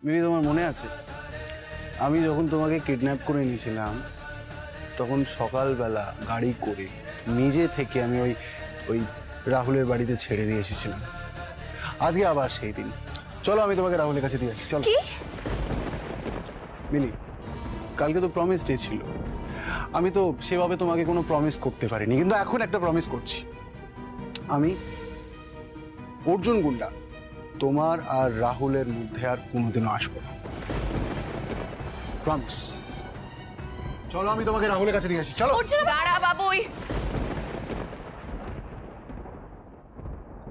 মিলি, তোমার মনে আছে আমি যখন তোমাকে কিডন্যাপ করে নিয়েছিলাম তখন সকালবেলা গাড়ি করে নিজে থেকে আমি ওই ওই রাহুলের বাড়িতে ছেড়ে দিয়ে এসেছিলাম। আজকে আবার সেই দিন। চলো আমি তোমাকে রাহুলের কাছে দিয়ে আসি। চলো মিলি, কালকে তো প্রমিস ডে ছিল, আমি তো সেভাবে তোমাকে কোনো প্রমিস করতে পারিনি, কিন্তু এখন একটা প্রমিস করছি। আমি অর্জুন গুন্ডা তোমার আর রাহুলের মধ্যে আর কোনোদিনও আসবো না, প্রমিস। চলো আমি তোমাকে রাহুলের কাছে দিয়ে আসি। চলো। দাঁড়া বাবুই,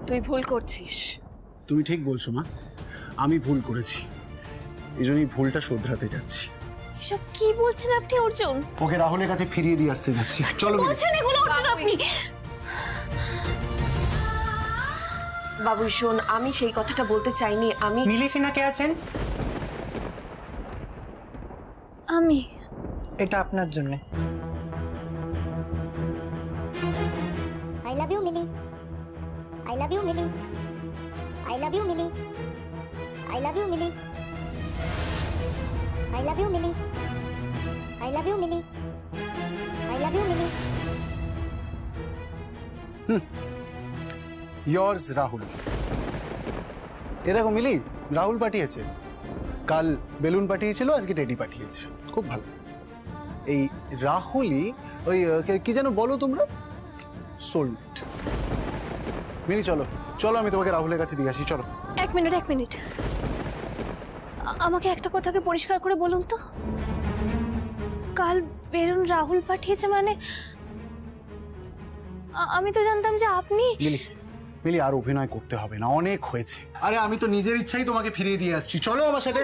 তুই ভুল করছিস। তুমি ঠিক বলছো মা, আমি ভুল করেছি, এই জন্যই ভুলটা শোধরাতে যাচ্ছি। এসব কি বলছেন আপনি অর্জুন? ওকে রাহুলের কাছে ফিরিয়ে দিয়ে আসতে যাচ্ছি। চলো মিলি। বলছেন এগুলো অর্জুন আপনি? বাবুই শোন, আমি সেই কথাটা বলতে চাইনি। আমি মিলি সিনহা কে আছেন? আমি এটা আপনার জন্য। I love you, Millie. I love you, Millie. I love you, Millie. I love you, Millie. I love you, Millie. I love you, Millie. I love you, Millie. Yours, Rahul. এ দেখো মিলি, রাহুল পাঠিয়েছে। কাল বেলুন পাঠিয়েছিল, আজকে টেডি পাঠিয়েছে। খুব ভালো। এই রাহুলই ওই কি যেন বলো তোমরা, সোলমেট। মিলি চলো, চলো আমি তোমাকে রাহুলের কাছে দিয়ে আসি। চলো। এক মিনিট আমাকে একটা কথাকে পরিষ্কার করে বলুন তো, কাল বেরুন রাহুল পাঠিয়েছে মানে? আমি তো জানতাম যে আপনি। মিলি, মিলি আর অভিনয় করতে হবে না, অনেক হয়েছে। আরে আমি তো নিজের ইচ্ছাই তোমাকে ফিরিয়ে দিয়ে আসছি। চলো আমার সাথে।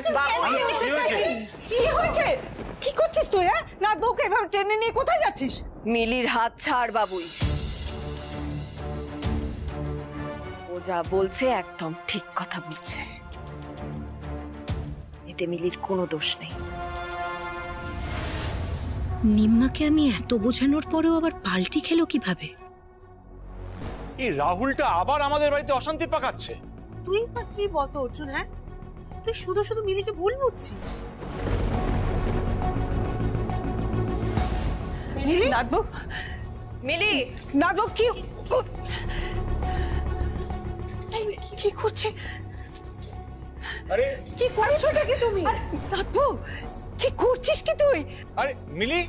কি হয়েছে? কি করছিস তুই? না বউকে এভাবে টেনে নিয়ে কোথায় যাচ্ছিস? মিলির হাত ছাড় বাবুই। ও যা বলছে একদম ঠিক কথা বলছে, এতে মিলির কোনো দোষ নেই। নিম্মাকে আমি এত বোঝানোর পরেও আবার পাল্টি খেলো কিভাবে? এই রাহুলটা আবার আমাদের বাড়িতে অশান্তি পাকাচ্ছে। তুই বা কি বলতো অর্জুন? হ্যাঁ, তুই শুধু শুধু মিলিকে ভুল বুঝছিস। মিলি, নাগবো মিলি, নাগবো কি কি করছে? আরে কি করছো কি তুমি? নাগবো কি করছিস কি তুই? আরে মিলি,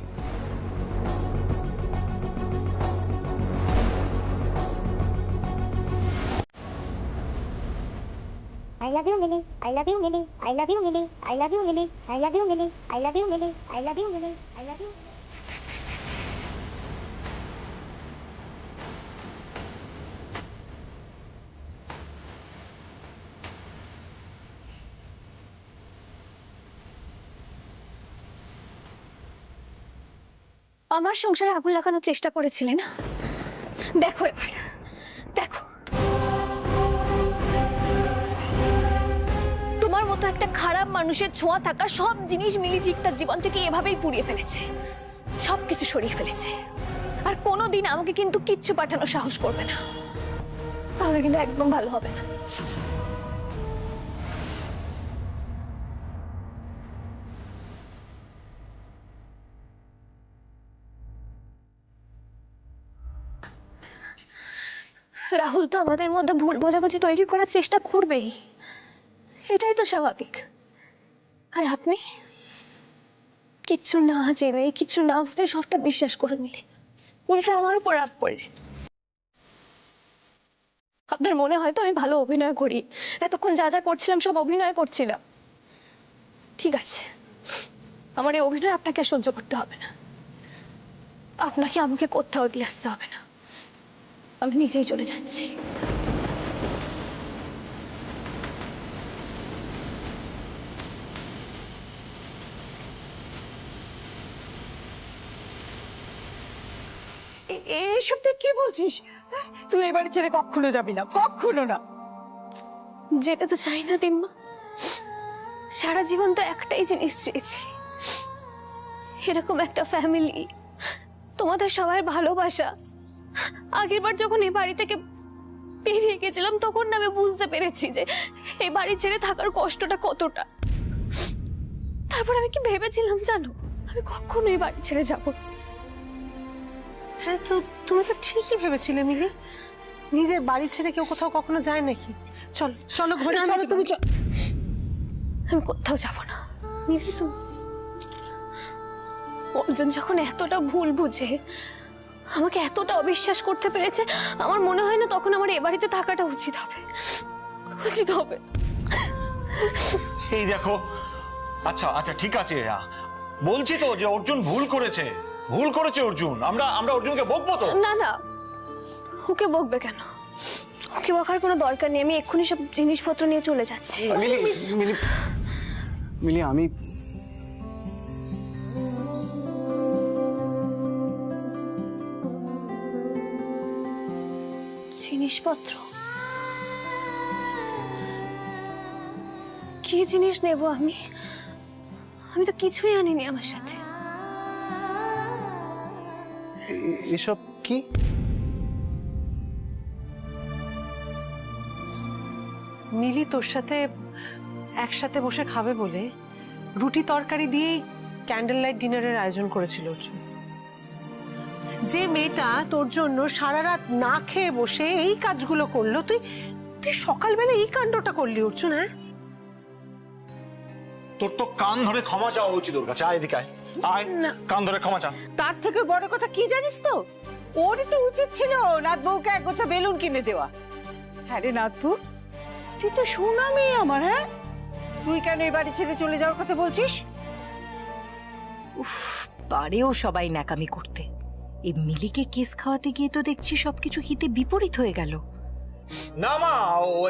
I love you, Millie. I love you, Millie. I love you, Millie. I love you, Millie. I love you, Millie. I love you, Millie. I love you, Millie. I love you. আমার সংসারে আগুন লাগানোর চেষ্টা করেছিলেন। দেখো এবার, দেখো তোমার মতো একটা খারাপ মানুষের ছোঁয়া থাকা সব জিনিস মিলি ঠিক তার জীবন থেকে এভাবেই পুড়িয়ে ফেলেছে, সবকিছু সরিয়ে ফেলেছে। আর কোনোদিন আমাকে কিন্তু কিচ্ছু পাঠানোর সাহস করবে না, তাহলে কিন্তু একদম ভালো হবে না। রাহুল তো আমাদের মধ্যে ভুল বোঝাবুঝি তৈরি করার চেষ্টা করবেই, এটাই তো স্বাভাবিক। আর আপনি কিচ্ছু না জেনে, কিচ্ছু না বুঝে সবটা বিশ্বাস করে নিলে, উল্টা আমার উপর রাগ পড়লে। আপনার মনে হয় তো আমি ভালো অভিনয় করি, এতক্ষণ যা যা করছিলাম সব অভিনয় করছিলাম। ঠিক আছে, আমার এই অভিনয় আপনাকে আর সহ্য করতে হবে না, আপনাকে আমাকে কোথাও দিয়ে আসতে হবে না, আমি নিজেই চলে যাচ্ছি। এসব তুই কি বলছিস? তুই এবারে ছেড়ে কখনো যাবি না, কখনো না। যেতে তো চাই না দিম্মা, সারা জীবন তো একটাই জিনিস চেয়েছি, এরকম একটা ফ্যামিলি, তোমাদের সবার ভালোবাসা। আগের বার যখন এই বাড়ি থেকে বেরিয়ে গেছিলাম তখন আমি বুঝতে পেরেছি যে এই বাড়ি ছেড়ে থাকার কষ্টটা কতটা। তারপর আমি কি ভেবেছিলাম জানো, আমি কখনোই বাড়ি ছেড়ে যাবো না। হ্যাঁ, তো তুমি তো ঠিকই ভেবেছিলে মিলি। নিজের বাড়ি ছেড়ে কেউ কোথাও কখনো যায় নাকি? চলো চলো ঘরে না, চলো, না, তুমি আমি কোথাও যাব না। মিলি তুমি অর্জুন যখন এতটা ভুল বুঝে আমাকে এতটা অবিশ্বাস করতে পেরেছে, আমার মনে হয় না তখন আমার এ বাড়িতে থাকাটা উচিত হবে। উচিত হবে। এই দেখো, আচ্ছা আচ্ছা ঠিক আছে, বলছি তো যে অর্জুন ভুল করেছে, ভুল করেছে অর্জুন। আমরা অর্জুনকে বকবো তো? না না, ওকে বকবে কেন? ওকে বকার কোনো দরকার নেই। আমি এক্ষুনি সব জিনিসপত্র নিয়ে চলে যাচ্ছি। মিলি মিলি মিলি আমি জিনিসপত্র? কি জিনিস নেব আমি? আমি তো কিছুই আনিনি আমার সাথে। এসব কি? মিলি তোর সাথে একসাথে বসে খাবে বলে রুটি তরকারি দিয়েই ক্যান্ডেল লাইট ডিনারের আয়োজন করেছিল অর্জুন। যে মেয়েটা তোর জন্য সারা রাত না খেয়ে বসে এই কাজগুলো করলো, তুই তুই সকালবেলা এই কাণ্ডটা করলি অর্জুন। হ্যাঁ, তোর তো কান ধরে ক্ষমা চাওয়া উচিত ওর কাছে। আয় এদিকে আয়, আয় কান ধরে ক্ষমা চা। তার থেকে বড় কথা কি জানিস তো, ওরই তো উচিত ছিল নাথ বউকে এক গোছা বেলুন কিনে দেওয়া। হ্যাঁ রে নাথ বউ, তুই তো শোনা মেয়ে আমার। হ্যাঁ, তুই কেন এই বাড়ি ছেড়ে চলে যাওয়ার কথা বলছিস? উফ, পারেও সবাই ন্যাকামি করতে। এই মিলিকে কেস খাওয়াতে গিয়ে তো দেখছি সবকিছু হিতে বিপরীত হয়ে গেল। না মা,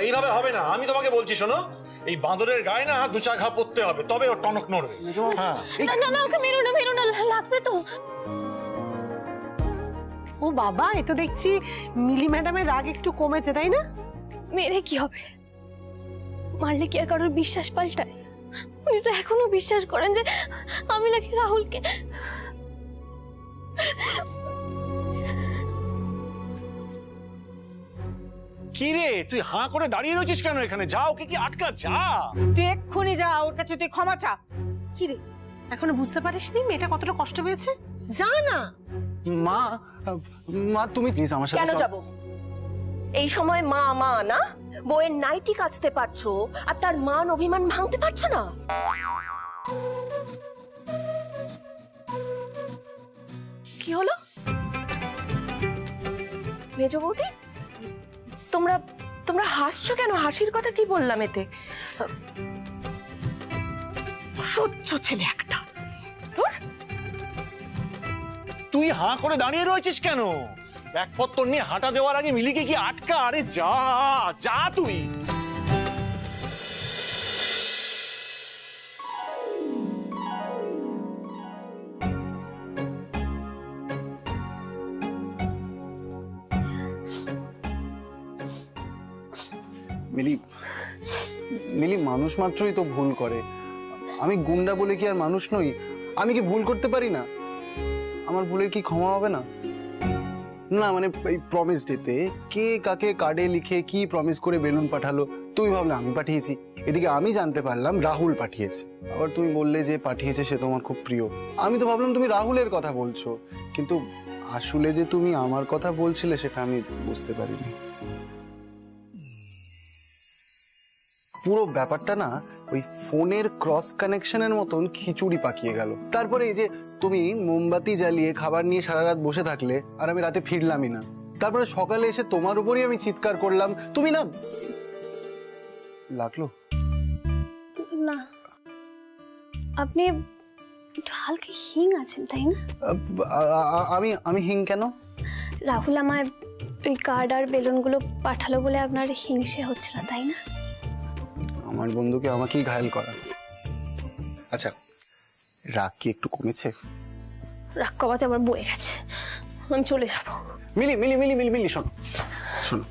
এইভাবে হবে না। আমি তোমাকে বলছি, শোনো, এই বাঁদরের গায়ে না দু চার ঘা পড়তে হবে, তবে ওর টনক নড়বে। হ্যাঁ, না না না, ওকে মেরো না, মেরো না, লাগবে তো। ও বাবা, এ তো দেখছি মিলি ম্যাডামের রাগ একটু কমেছে, তাই না? মেরে কি হবে? মারলে কি আর কারোর বিশ্বাস পাল্টায়? উনি তো এখনো বিশ্বাস করেন যে আমি নাকি রাহুলকে। কি রে, তুই হাঁ করে দাঁড়িয়ে রয়েছিস কেন এখানে? যা, ওকে কি আটকা, যা। তুই এক্ষুনি যা, ওর কাছে তুই ক্ষমা চা। কি রে, এখনো বুঝতে পারিসনি মেয়েটা কতটা কষ্ট পেয়েছে? যা না। মা, মা তুমি প্লিজ আমার সাথে কেন চলো। যাব? এই সময় মা মা না, বউয়ের নাইটি কাচতে পারছো আর তার মান অভিমান ভাঙতে পারছো না? কি হলো মেজ বৌদি? তোমরা তোমরা হাসছো কেন? হাসির কথা কি বললাম এতে? সহ্য ছেলে একটা। তুই হাঁ করে দাঁড়িয়ে রয়েছিস কেন? ব্যাগপত্র নিয়ে হাঁটা দেওয়ার আগে মিলিকে কি আটকা? আরে যা, যা তুই। মিলি মিলি মানুষ মাত্রই তো ভুল করে। আমি গুন্ডা বলে কি আর মানুষ নই? আমি কি ভুল করতে পারি না? আমার ভুলের কি ক্ষমা হবে না? না মানে এই প্রমিস ডেতে কে কাকে কার্ডে লিখে কি প্রমিস করে বেলুন পাঠালো, তুমি ভাবলে আমি পাঠিয়েছি। এদিকে আমি জানতে পারলাম রাহুল পাঠিয়েছে। আবার তুমি বললে যে পাঠিয়েছে সে তোমার খুব প্রিয়। আমি তো ভাবলাম তুমি রাহুলের কথা বলছো, কিন্তু আসলে যে তুমি আমার কথা বলছিলে সেটা আমি বুঝতে পারিনি। পুরো ব্যাপারটা না ওই ফোনের ক্রস কানেকশনের মতন খিচুড়ি পাকিয়ে গেল। তারপরে এই যে তুমি মোমবাতি জ্বালিয়ে খাবার নিয়ে সারা রাত বসে থাকলে আর আমি রাতে ফিরলামই না। তারপরে সকালে এসে তোমার উপরই আমি চিৎকার করলাম, তুমি না। লাগলো না, আপনি একটু হালকা হিং আছেন তাই না? আমি আমি হিং কেন? রাহুল আমায় ওই কার্ড আর বেলুনগুলো পাঠালো বলে আপনার হিংসে হচ্ছিল তাই না? আমার বন্ধুকে আমাকেই ঘায়েল করা। আচ্ছা, রাগ কি একটু কমেছে? রাগ কমাতে আমার বয়ে গেছে, আমি চলে যাব। মিলি মিলি মিলি মিলি মিলি শোনো শোনো,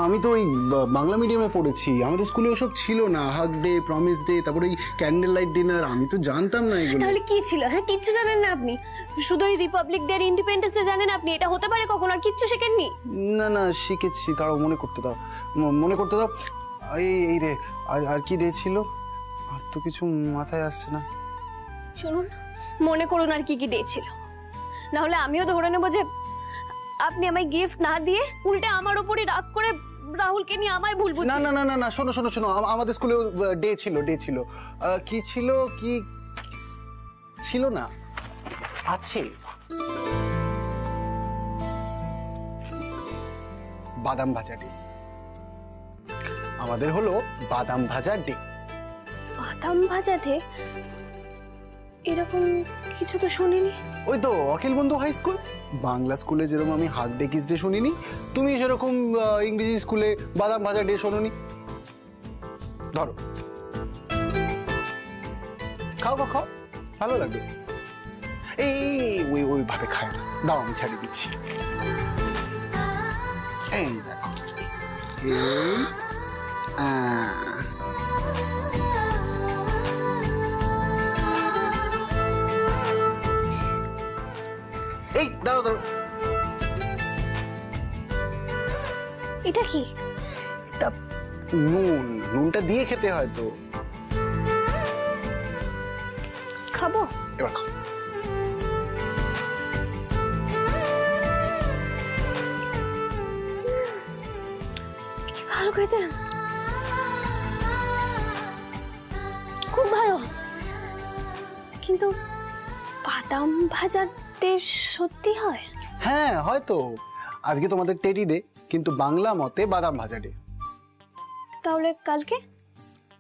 আমি তো ওই বাংলা মিডিয়ামে পড়েছি, আমাদের স্কুলে ওসব ছিল না। হাগ ডে, প্রমিস ডে, তারপরে ওই ক্যান্ডেল লাইট ডিনার, আমি তো জানতাম না এগুলো। তাহলে কি ছিল? হ্যাঁ, কিচ্ছু জানেন না আপনি? শুধু ওই রিপাবলিক ডে আর ইন্ডিপেন্ডেন্স ডে জানেন আপনি? এটা হতে পারে কখন? আর কিচ্ছু শেখেননি? না না শিখেছি, তারাও মনে করতে দাও, মনে করতে দাও। এই রে, আর কি ডে ছিল? আর তো কিছু মাথায় আসছে না। শুনুন, মনে করুন আর কি কি ডে ছিল, না হলে আমিও ধরে নেবো যে আপনি আমায় গিফট না দিয়ে উল্টে আমার উপরই রাগ করে রাহুলকে নিয়ে আমায় ভুল না বুঝছেন। না না না না, শোনো শোনো শোনো, আমাদের স্কুলে ডে ছিল, ডে ছিল। কি ছিল, কি ছিল না, আছে বাদাম ভাজা ডে। আমাদের হলো বাদাম ভাজা ডে। বাদাম ভাজাতে এরকম কিছু তো শুনিনি। ওই তো অখিল বন্ধু হাই স্কুল, বাংলা স্কুলে যেরকম আমি হাক ডে কিস ডে শুনিনি, তুমি সেরকম ইংরেজি স্কুলে বাদাম ভাজা ডে শোনোনি। ধরো, খাও খাও খাও, ভালো লাগবে। এই ওই ওইভাবে খায় না, দাও আমি ছাড়িয়ে দিচ্ছি। এই দেখো, এই এই দাঁড়াও দাঁড়াও, এটা কি? এটা নুন, নুনটা দিয়ে খেতে হয় তো। খাবো? এবার খাও। কি ভালো খেতে, খুব ভালো। কিন্তু বাদাম ভাজা টেস্ট সত্যি হয়? হ্যাঁ হয়তো, আজকে তোমাদের টেডি ডে, কিন্তু বাংলা মতে বাদাম ভাজা ডে। তাহলে কালকে?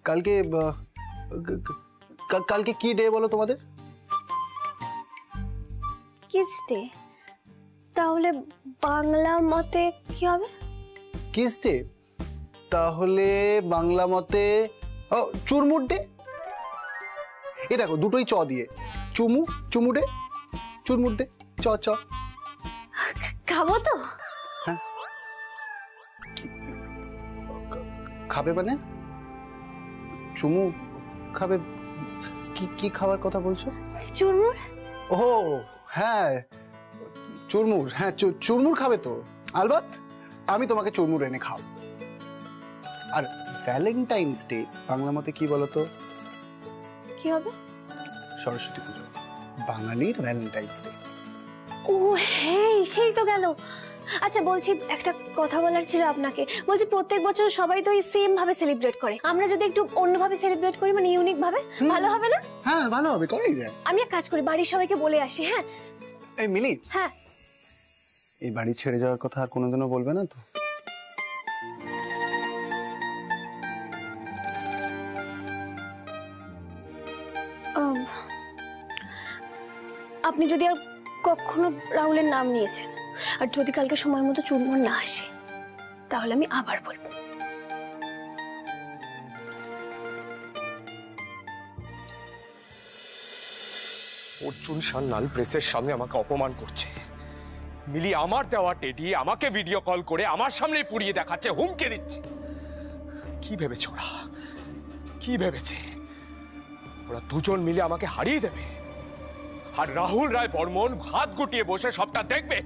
কালকে কালকে কি ডে বলো তোমাদের? Kiss day. তাহলে বাংলা মতে কি হবে? কিস ডে, তাহলে বাংলা মতে চুরমুর ডে। এ দেখো, দুটোই চ দিয়ে, চুমু, চুমু ডে, চুরমুর ডে, চ চ। খাবো তো? হ্যাঁ, খাবে মানে? চুমু খাবে? কি কি খাবার কথা বলছো? চুরমুর। ও হ্যাঁ, চুরমুর, হ্যাঁ চুরমুর খাবে তো, আলবাত আমি তোমাকে চুরমুর এনে খাও। আর ভ্যালেন্টাইন্স ডে বাংলা মতে কি বলতো? কি হবে? সরস্বতী পুজো, বাঙালির ভ্যালেন্টাইন্স ডে। ও হ্যাঁ, সেই তো গেল। আচ্ছা বলছি, একটা কথা বলার ছিল আপনাকে। বলছি প্রত্যেক বছর সবাই তো এই সেম ভাবে সেলিব্রেট করে, আমরা যদি একটু অন্যভাবে সেলিব্রেট করি, মানে ইউনিক ভাবে, ভালো হবে না? হ্যাঁ ভালো হবে, করাই যায়। আমি এক কাজ করি, বাড়ির সবাইকে বলে আসি। হ্যাঁ এই মিলি, হ্যাঁ। এই বাড়ি ছেড়ে যাওয়ার কথা আর কোনোদিনও বলবে না তো? আপনি যদি আর কখনো রাহুলের নাম নিয়েছেন, আর যদি কালকে সময় মতো চুরমুর না আসে, তাহলে আমি আবার বলবো। অর্জুন সান্যাল প্রেসের সামনে আমাকে অপমান করছে। মিলি আমার দেওয়া টেডি আমাকে ভিডিও কল করে আমার সামনে পুড়িয়ে দেখাচ্ছে, হুমকে দিচ্ছে। কি ভেবেছে ওরা, কি ভেবেছে? ওরা দুজন মিলে আমাকে হারিয়ে দেবে, আর রাহুল রায় বর্মন হাত গুটিয়ে বসে সবটা দেখবে?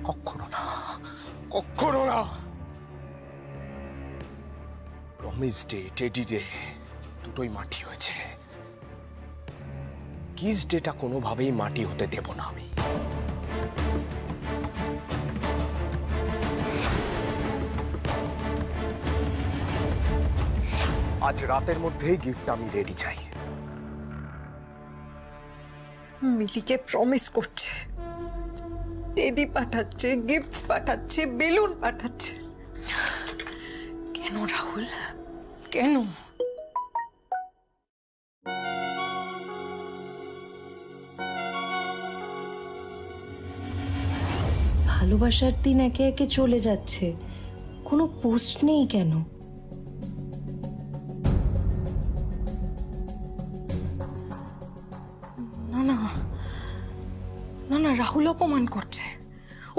কখনো না, কখনো না। প্রমিস ডে, টেডি ডে দুটোই মাটি হয়েছে, কিস ডেটা কোনোভাবেই মাটি হতে দেব না আমি। আজ রাতের মধ্যেই গিফট আমি রেডি চাই। মিলিকে প্রমিস করছে, টেডি পাঠাচ্ছে, গিফটস পাঠাচ্ছে, বেলুন পাঠাচ্ছে। কেন রাহুল, কেন? ভালোবাসার দিন একে একে চলে যাচ্ছে, কোনো পোস্ট নেই কেন? না না না না, রাহুল অপমান করছে,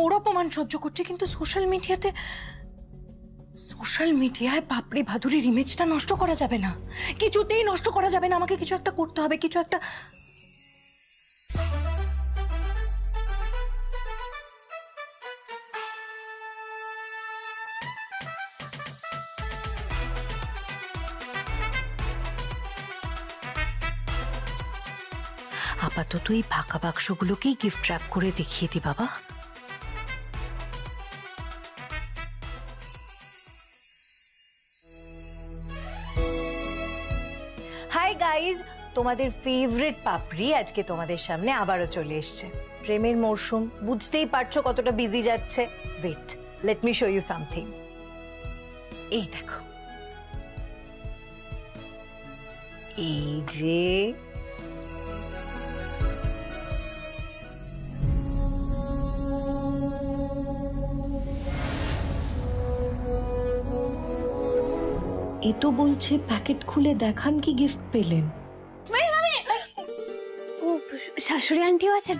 ওর অপমান সহ্য করছে, কিন্তু সোশ্যাল মিডিয়ায় পাপড়ি ভাদুরির ইমেজটা নষ্ট করা যাবে না, কিছুতেই নষ্ট করা যাবে না। আমাকে কিছু একটা করতে হবে, কিছু একটা। আপাতত এই ফাঁকা বাক্সগুলোকেই গিফট র্যাপ করে দেখিয়ে দি বাবা। হাই গাইজ, তোমাদের ফেভারিট পাপড়ি আজকে তোমাদের সামনে আবারও চলে এসছে। প্রেমের মরশুম, বুঝতেই পারছো কতটা বিজি যাচ্ছে। Wait, let me show you something. এই দেখো, এই যে এ তো বলছে প্যাকেট খুলে দেখান কি গিফট পেলেন। ও শাশুড়ি আন্টিও আছেন?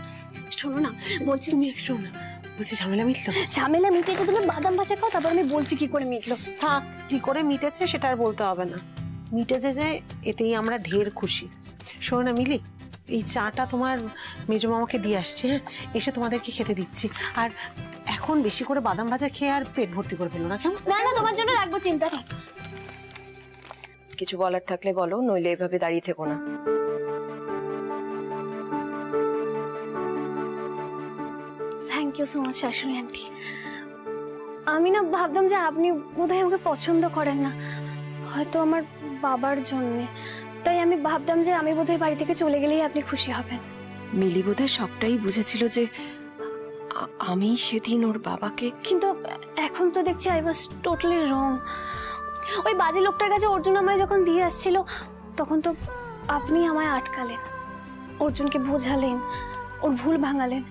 শোনো না, বলছি তুমি শোনো, বলছি ঝামেলা মিটলো? ঝামেলা মিটেছে, তুমি বাদাম ভাজা খাও, তারপর আমি বলছি কি করে মিটলো। থাক, কি করে মিটেছে সেটা আর বলতে হবে না। মিটেছে যে, এতেই আমরা ঢের খুশি। শোনো না মিলি, এই চাটা তোমার মেজো মামাকে দিয়ে আসছে, হ্যাঁ? এসে তোমাদেরকে খেতে দিচ্ছি। আর এখন বেশি করে বাদাম ভাজা খেয়ে আর পেট ভর্তি করে ফেলো না, কেমন? না না, তোমার জন্য রাখবো, চিন্তা নেই। কিছু বলার থাকলে বলো, নইলে এভাবে দাঁড়িয়ে থেকো না। থ্যাংক ইউ সো মাচ শাশুড়ি আন্টি। আমি না ভাবতাম যে আপনি বোধহয় আমাকে পছন্দ করেন না, হয়তো আমার বাবার জন্যে, তাই আমি ভাবতাম যে আমি বোধহয় বাড়ি থেকে চলে গেলেই আপনি খুশি হবেন। মিলি বোধহয় সবটাই বুঝেছিল যে আমি সেদিন ওর বাবাকে। কিন্তু এখন তো দেখছি আই ওয়াজ টোটালি রং। ওই বাজে লোকটার কাছে অর্জুন আমায় যখন দিয়ে আসছিল, তখন তো আপনি আমায় আটকালেন, অর্জুনকে বোঝালেন, ওর ভুল ভাঙালেন।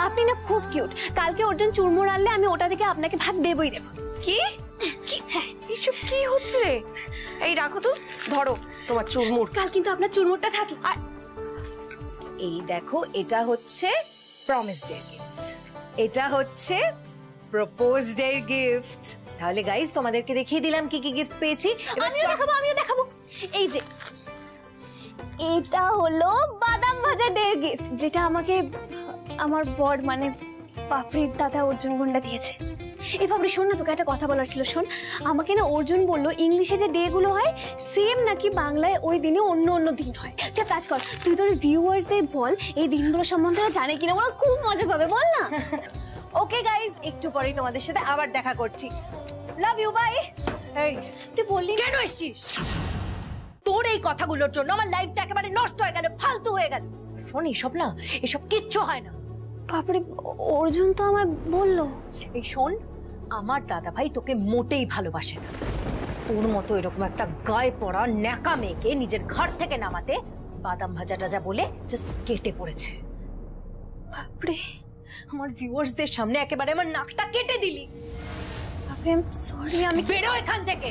আপনি না খুব কিউট। কালকে অর্জুন চুরমুর আনলে আমি ওটা থেকে আপনাকে ভাগ দেবই দেব। কি এসব কি হচ্ছে? এই রাখো তো, ধরো তোমার চুরমুর। কাল কিন্তু আপনার চুরমুরটা থাকলো। আর এই দেখো, এটা হচ্ছে প্রমিস ডে গিফট, এটা হচ্ছে প্রপোজ ডে গিফট। তাহলে গাইস, তোমাদেরকে দেখিয়ে দিলাম কি কি গিফট পেয়েছি। আমিও দেখাবো। এই যে এটা হলো বাদাম ভাজা ডে গিফট, যেটা আমাকে আমার বর মানে পাপড়ির দাদা অর্জুন গুন্ডা দিয়েছে। এই পাপড়ি শোন না, তোকে একটা কথা বলার ছিল, শোন। আমাকে না অর্জুন বললো ইংলিশে যে ডে গুলো হয় সেম নাকি বাংলায় ওই দিনে অন্য অন্য দিন হয়। তুই কাজ কর, তুই তোর ভিউয়ার্সদের বল এই দিনগুলো সম্বন্ধে ওরা জানে কিনা, ওরা খুব মজা পাবে, বল না। ওকে গাইস, একটু পরেই তোমাদের সাথে আবার দেখা করছি। Love you, bye. এই তুই বললি কেন এসেছিস? তোর এই কথাগুলোর জন্য আমার লাইফটা একেবারে নষ্ট হয়ে গেল, ফালতু হয়ে গেল। শোন, এসব না, এসব কিচ্ছু হয় না। পাপড়ি, অর্জুন তো আমায় বললো। এই শোন, আমার দাদা ভাই তোকে মোটেই ভালোবাসে না। তোর মতো এরকম একটা গায়ে পড়া ন্যাকা মেয়েকে নিজের ঘর থেকে নামাতে বাদাম ভাজা টাজা বলে জাস্ট কেটে পড়েছে। পাপড়ি, আমার ভিউয়ার্সদের সামনে একেবারে আমার নাকটা কেটে দিলি। পাপড়ি, আই এম সরি। আমি বেরো এখান থেকে।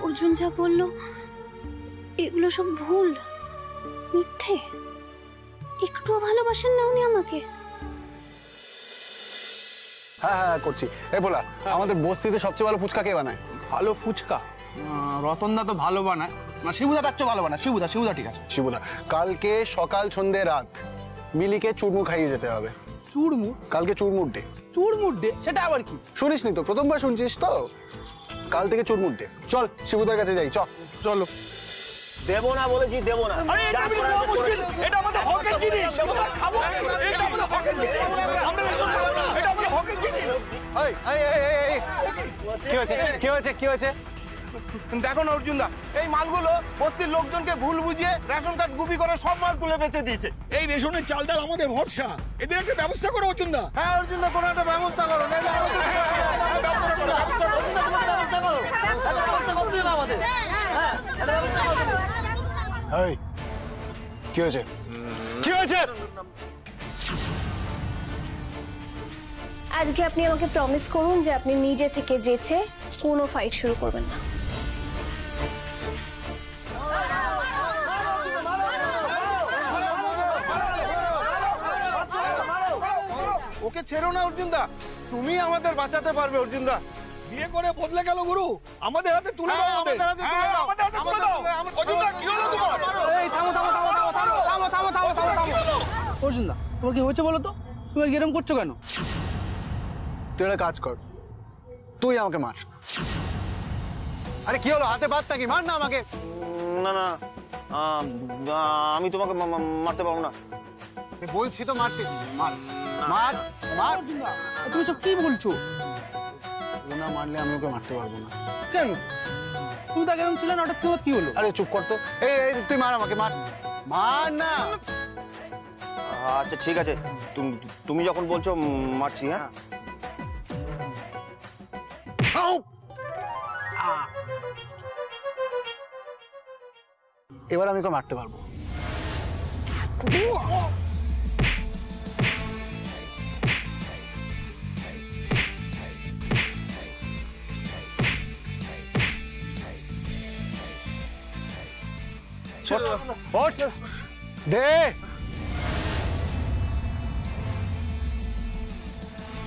অর্জুন যা বললো এগুলো সব ভুল, মিথ্যে। একটুও ভালোবাসেন না উনি আমাকে। হ্যাঁ হ্যাঁ করছি। এই বলা, আমাদের বস্তিতে সবচেয়ে ভালো ফুচকা কে বানায়? ভালো ফুচকা রতনদা তো ভালো বানায়, না শিবুদা তার চেয়ে ভালো বানায়। শিবুদা ঠিক আছে। শিবুদা, কালকে সকাল সন্ধে রাত মিলিকে চুরমুর খাইয়ে যেতে হবে। চুরমুর? কালকে চুরমুর ডে। চুরমুর ডে? সেটা আবার কি? শুনিসনি তো, প্রথমবার শুনছিস তো। কাল থেকে চুরমুর ডে। চল শিবুদার কাছে যাই, চলো। দেবো না বলেছি, দেবো না। এটা আমাদের হকের জিনিস, আমরা খাবো। এটা আমাদের হকের জিনিস, আমরা এটা আমাদের হকের জিনিস। কি হয়েছে? দেখো না অর্জুনদা, এই মালগুলো বস্তির লোকজনকে ভুল বুঝিয়ে রেশন কার্ড গুপি করে সব মাল তুলে বেচে দিয়েছে। এই রেশনের চাল ডাল আমাদের ভরসা, এদের একটা ব্যবস্থা করো অর্জুনদা। হ্যাঁ অর্জুনদা, কোনো একটা ব্যবস্থা করো। কি হয়েছে? আজকে আপনি আমাকে প্রমিস করুন যে আপনি নিজে থেকে যেচে কোনো ফাইট শুরু করবেন না। ওকে ছেড়ো না অর্জুনদা, তুমি আমাদের বাঁচাতে পারবে অর্জুনদা। বিয়ে করে বদলে গেল গুরু, আমাদের হাতে তুলে দাও। আমাদের হাতে তুলে দাও। অর্জুনদা, কি হলো তোমার? এই থামো। অর্জুনদা, তোমার কি হয়েছে বলো তো? তুমি এরকম করছো কেন? তুই একটা কাজ কর, তুই আমাকে মার। আরে কি হলো, হাতে বাদ নাকি? মার না আমাকে। না না আমি তোমাকে মারতে পারবো না। বলছি তো মারতে, মার মার মার। তুমি সব কি বলছো? ও না মারলে আমি ওকে মারতে পারবো না। কেন? তুমি তাকে এরকম ছিলেন, হঠাৎ কি হলো? আরে চুপ কর তো। এই এই তুই মার আমাকে, মার মার না। আচ্ছা ঠিক আছে, তুমি যখন বলছো মারছি। হ্যাঁ এবার আমি ওকে মারতে পারবো। দে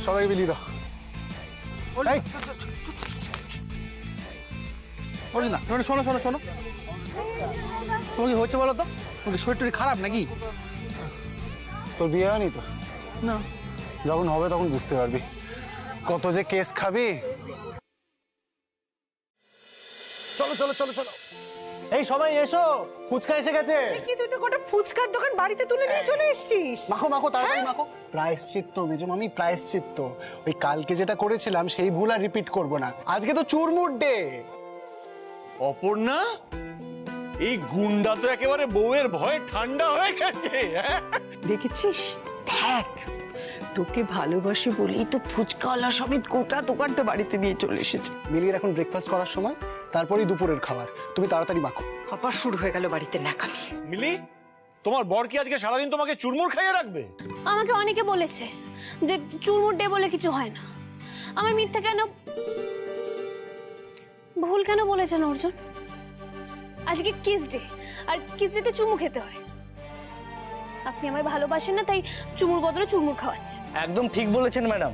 সবাই বিলি দাও। এই, অর্জুনদা, শোনো শোনো শোনো, তোমার কি হচ্ছে বলো তো? তোমার কি শরীর টরীর খারাপ নাকি? তোর বিয়ে হয়নি তো? না। যখন হবে তখন বুঝতে পারবি কত যে কেস খাবি। চলো চলো চলো চলো, এই সবাই এসো, ফুচকা এসে গেছে। কি তুই তো গোটা ফুচকার দোকান বাড়িতে তুলে নিয়ে চলে এসেছিস? মাখো মাখো তাড়াতাড়ি মাখো। প্রায়শ্চিত্ত মেজো মামি, প্রায়শ্চিত্ত। ওই কালকে যেটা করেছিলাম সেই ভুল আর রিপিট করব না। আজকে তো চুরমুর ডে। অপর্ণা, এই গুন্ডা তো একেবারে বউয়ের ভয়ে ঠান্ডা হয়ে গেছে। দেখেছিস, দেখ তোকে ভালোবাসি বলেই তো ফুচকাওয়ালা সমেত গোটা দোকানটা বাড়িতে নিয়ে চলে এসেছে। মিলির এখন ব্রেকফাস্ট করার সময়, তারপরেই দুপুরের খাবার। তুমি তাড়াতাড়ি মাখো। আবার শুরু হয়ে গেল বাড়িতে ন্যাকামি। মিলি, তোমার বর কি আজকে সারাদিন তোমাকে চুরমুর খাইয়ে রাখবে? আমাকে অনেকে বলেছে যে চুরমুর ডে বলে কিছু হয় না। আমি মিথ্যা কেন, ভুল কেন বলেছেন অর্জুন? আজকে কিস ডে, আর কিস ডেতে চুমু খেতে হয়। আপনি আমায় ভালোবাসেন না, তাই চুমুর বদলে চুরমুর খাওয়াচ্ছেন। একদম ঠিক বলেছেন ম্যাডাম।